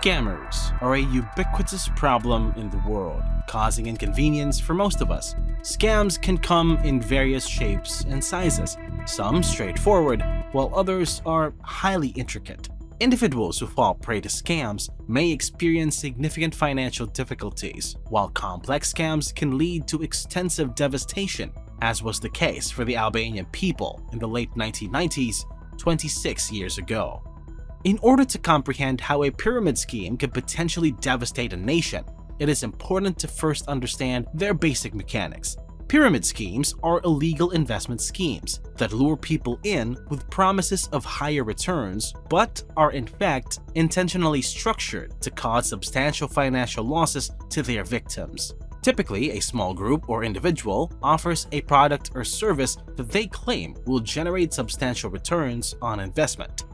Scammers are a ubiquitous problem in the world, causing inconvenience for most of us. Scams can come in various shapes and sizes, some straightforward, while others are highly intricate. Individuals who fall prey to scams may experience significant financial difficulties, while complex scams can lead to extensive devastation, as was the case for the Albanian people in the late 1990s, 26 years ago. In order to comprehend how a pyramid scheme could potentially devastate a nation, it is important to first understand their basic mechanics. Pyramid schemes are illegal investment schemes that lure people in with promises of higher returns, but are in fact intentionally structured to cause substantial financial losses to their victims. Typically, a small group or individual offers a product or service that they claim will generate substantial returns on investment.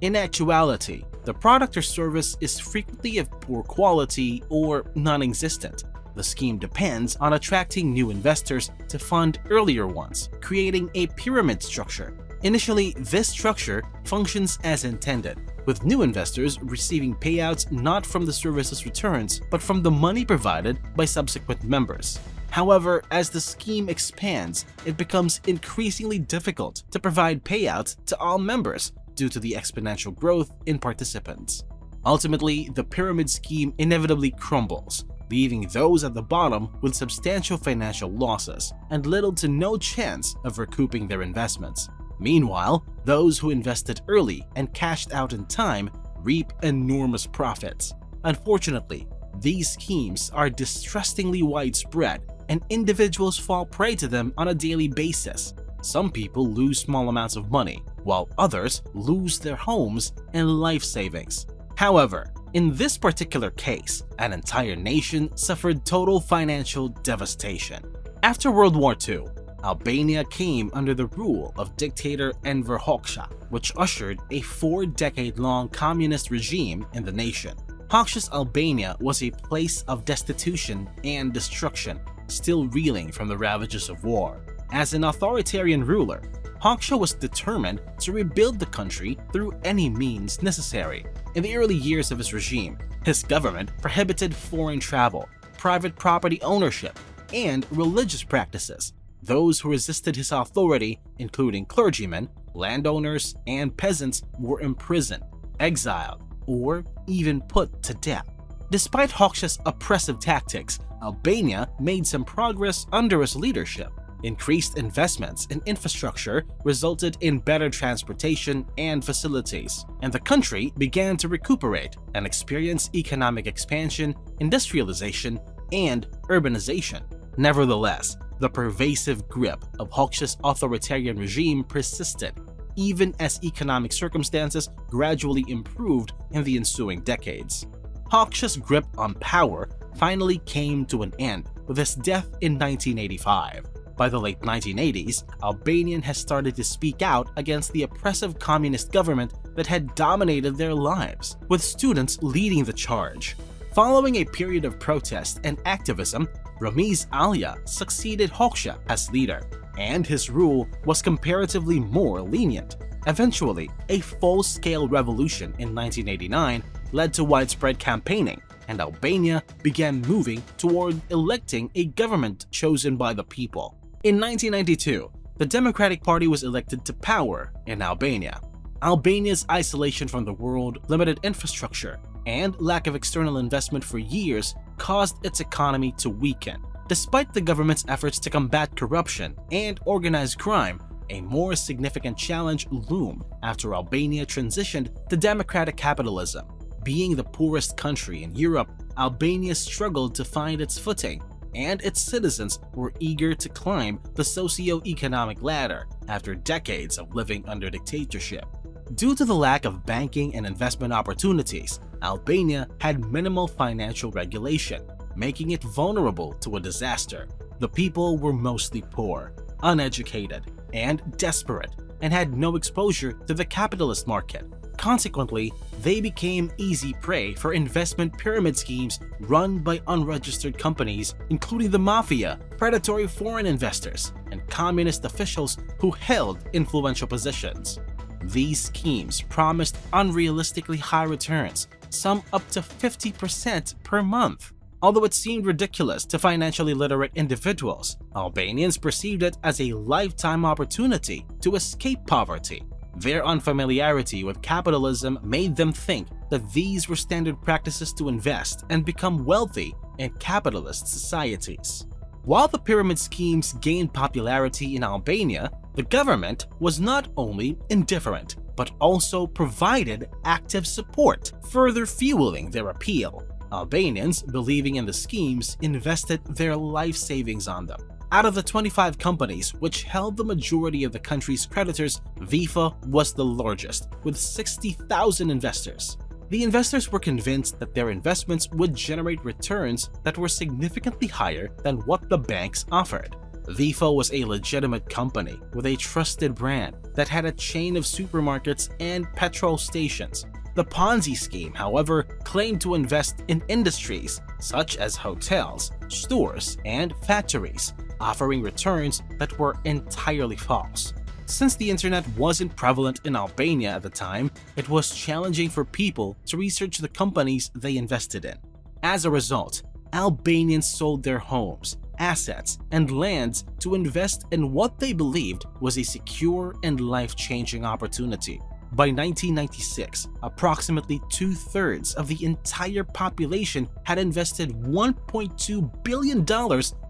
In actuality, the product or service is frequently of poor quality or non-existent. The scheme depends on attracting new investors to fund earlier ones, creating a pyramid structure. Initially, this structure functions as intended, with new investors receiving payouts not from the service's returns, but from the money provided by subsequent members. However, as the scheme expands, it becomes increasingly difficult to provide payouts to all members due to the exponential growth in participants. Ultimately, the pyramid scheme inevitably crumbles, leaving those at the bottom with substantial financial losses and little to no chance of recouping their investments. Meanwhile, those who invested early and cashed out in time reap enormous profits. Unfortunately, these schemes are distressingly widespread, and individuals fall prey to them on a daily basis. Some people lose small amounts of money, while others lose their homes and life savings. However, in this particular case, an entire nation suffered total financial devastation. After World War II, Albania came under the rule of dictator Enver Hoxha, which ushered a 4-decade-long communist regime in the nation. Hoxha's Albania was a place of destitution and destruction, still reeling from the ravages of war. As an authoritarian ruler, Hoxha was determined to rebuild the country through any means necessary. In the early years of his regime, his government prohibited foreign travel, private property ownership, and religious practices. Those who resisted his authority, including clergymen, landowners, and peasants, were imprisoned, exiled, or even put to death. Despite Hoxha's oppressive tactics, Albania made some progress under his leadership. Increased investments in infrastructure resulted in better transportation and facilities, and the country began to recuperate and experience economic expansion, industrialization, and urbanization. Nevertheless, the pervasive grip of Hoxha's authoritarian regime persisted, even as economic circumstances gradually improved in the ensuing decades. Hoxha's grip on power finally came to an end with his death in 1985. By the late 1980s, Albania had started to speak out against the oppressive communist government that had dominated their lives, with students leading the charge. Following a period of protest and activism, Ramiz Alia succeeded Hoxha as leader, and his rule was comparatively more lenient. Eventually, a full-scale revolution in 1989 led to widespread campaigning, and Albania began moving toward electing a government chosen by the people. In 1992, the Democratic Party was elected to power in Albania. Albania's isolation from the world, limited infrastructure, and lack of external investment for years caused its economy to weaken. Despite the government's efforts to combat corruption and organized crime, a more significant challenge loomed after Albania transitioned to democratic capitalism. Being the poorest country in Europe, Albania struggled to find its footing, and its citizens were eager to climb the socio-economic ladder after decades of living under dictatorship. Due to the lack of banking and investment opportunities, Albania had minimal financial regulation, making it vulnerable to a disaster. The people were mostly poor, uneducated, and desperate, and had no exposure to the capitalist market. Consequently, they became easy prey for investment pyramid schemes run by unregistered companies, including the mafia, predatory foreign investors, and communist officials who held influential positions. These schemes promised unrealistically high returns, some up to 50% per month. Although it seemed ridiculous to financially literate individuals, Albanians perceived it as a lifetime opportunity to escape poverty. Their unfamiliarity with capitalism made them think that these were standard practices to invest and become wealthy in capitalist societies. While the pyramid schemes gained popularity in Albania, the government was not only indifferent, but also provided active support, further fueling their appeal. Albanians, believing in the schemes, invested their life savings on them. Out of the 25 companies which held the majority of the country's creditors, FIFA was the largest, with 60,000 investors. The investors were convinced that their investments would generate returns that were significantly higher than what the banks offered. FIFA was a legitimate company with a trusted brand that had a chain of supermarkets and petrol stations. The Ponzi scheme, however, claimed to invest in industries such as hotels, stores, and factories, offering returns that were entirely false. Since the internet wasn't prevalent in Albania at the time, it was challenging for people to research the companies they invested in. As a result, Albanians sold their homes, assets, and lands to invest in what they believed was a secure and life-changing opportunity. By 1996, approximately 2/3 of the entire population had invested $1.2 billion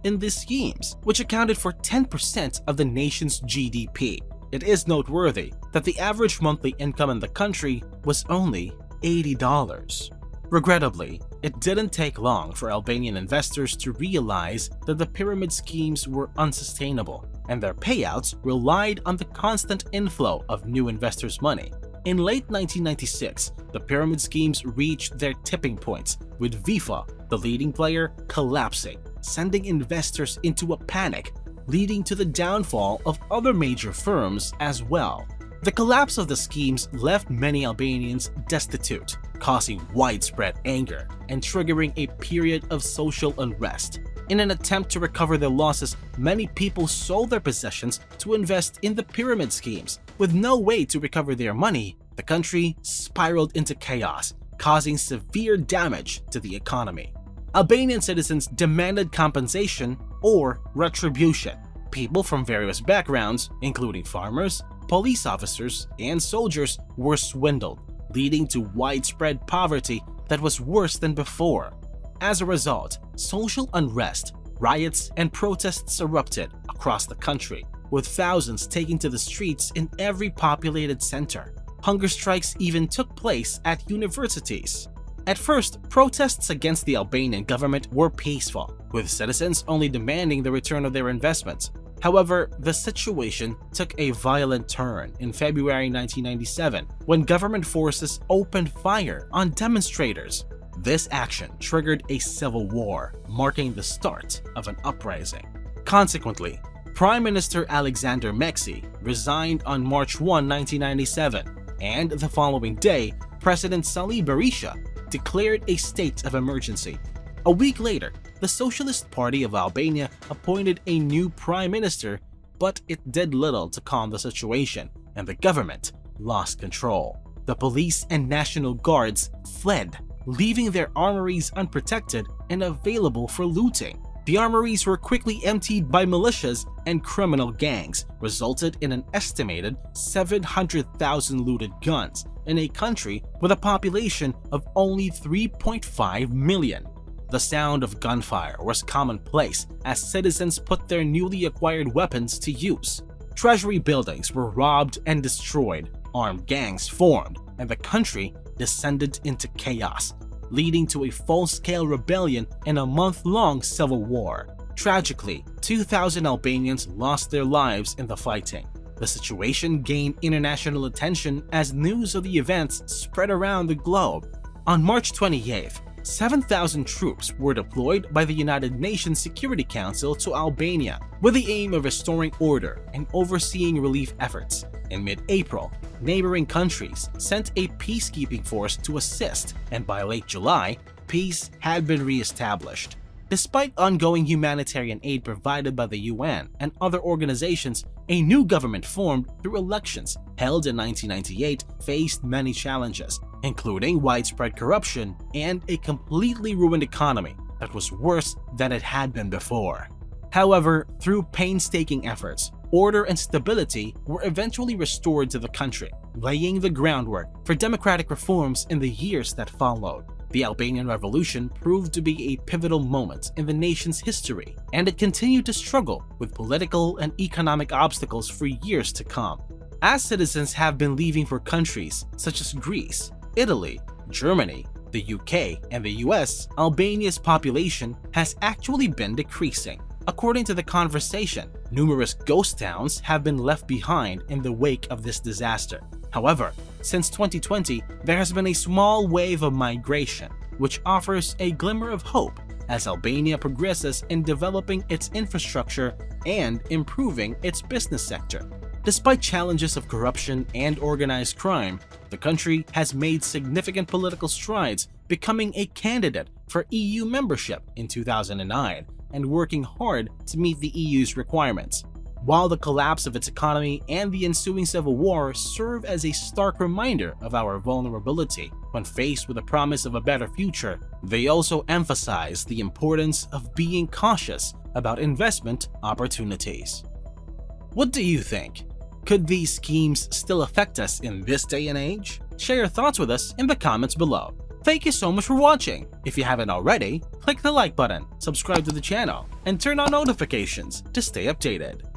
in these schemes, which accounted for 10% of the nation's GDP. It is noteworthy that the average monthly income in the country was only $80. Regrettably, it didn't take long for Albanian investors to realize that the pyramid schemes were unsustainable, and their payouts relied on the constant inflow of new investors' money. In late 1996, the pyramid schemes reached their tipping points, with FIFA, the leading player, collapsing, sending investors into a panic, leading to the downfall of other major firms as well. The collapse of the schemes left many Albanians destitute, causing widespread anger and triggering a period of social unrest. In an attempt to recover their losses, many people sold their possessions to invest in the pyramid schemes. With no way to recover their money, the country spiraled into chaos, causing severe damage to the economy. Albanian citizens demanded compensation or retribution. People from various backgrounds, including farmers, police officers, and soldiers, were swindled, leading to widespread poverty that was worse than before. As a result, social unrest, riots, and protests erupted across the country, with thousands taking to the streets in every populated center. Hunger strikes even took place at universities. At first, protests against the Albanian government were peaceful, with citizens only demanding the return of their investments. However, the situation took a violent turn in February 1997 when government forces opened fire on demonstrators. This action triggered a civil war, marking the start of an uprising. Consequently, Prime Minister Alexander Meksi resigned on March 1, 1997, and the following day, President Salih Berisha declared a state of emergency. A week later, the Socialist Party of Albania appointed a new prime minister, but it did little to calm the situation, and the government lost control. The police and National Guards fled, leaving their armories unprotected and available for looting. The armories were quickly emptied by militias and criminal gangs, resulted in an estimated 700,000 looted guns in a country with a population of only 3.5 million. The sound of gunfire was commonplace as citizens put their newly acquired weapons to use. Treasury buildings were robbed and destroyed, armed gangs formed, and the country descended into chaos, leading to a full-scale rebellion and a month-long civil war. Tragically, 2,000 Albanians lost their lives in the fighting. The situation gained international attention as news of the events spread around the globe. On March 28th, 7,000 troops were deployed by the United Nations Security Council to Albania with the aim of restoring order and overseeing relief efforts. In mid-April, neighboring countries sent a peacekeeping force to assist, and by late July, peace had been re-established. Despite ongoing humanitarian aid provided by the UN and other organizations, a new government formed through elections held in 1998 faced many challenges. including widespread corruption and a completely ruined economy that was worse than it had been before. However, through painstaking efforts, order and stability were eventually restored to the country, laying the groundwork for democratic reforms in the years that followed. The Albanian Revolution proved to be a pivotal moment in the nation's history, and it continued to struggle with political and economic obstacles for years to come. As citizens have been leaving for countries such as Greece, Italy, Germany, the UK, and the US, Albania's population has actually been decreasing. According to The Conversation, numerous ghost towns have been left behind in the wake of this disaster. However, since 2020, there has been a small wave of migration, which offers a glimmer of hope as Albania progresses in developing its infrastructure and improving its business sector. Despite challenges of corruption and organized crime, the country has made significant political strides, becoming a candidate for EU membership in 2009 and working hard to meet the EU's requirements. While the collapse of its economy and the ensuing civil war serve as a stark reminder of our vulnerability when faced with the promise of a better future, they also emphasize the importance of being cautious about investment opportunities. What do you think? Could these schemes still affect us in this day and age? Share your thoughts with us in the comments below. Thank you so much for watching. If you haven't already, click the like button, subscribe to the channel, and turn on notifications to stay updated.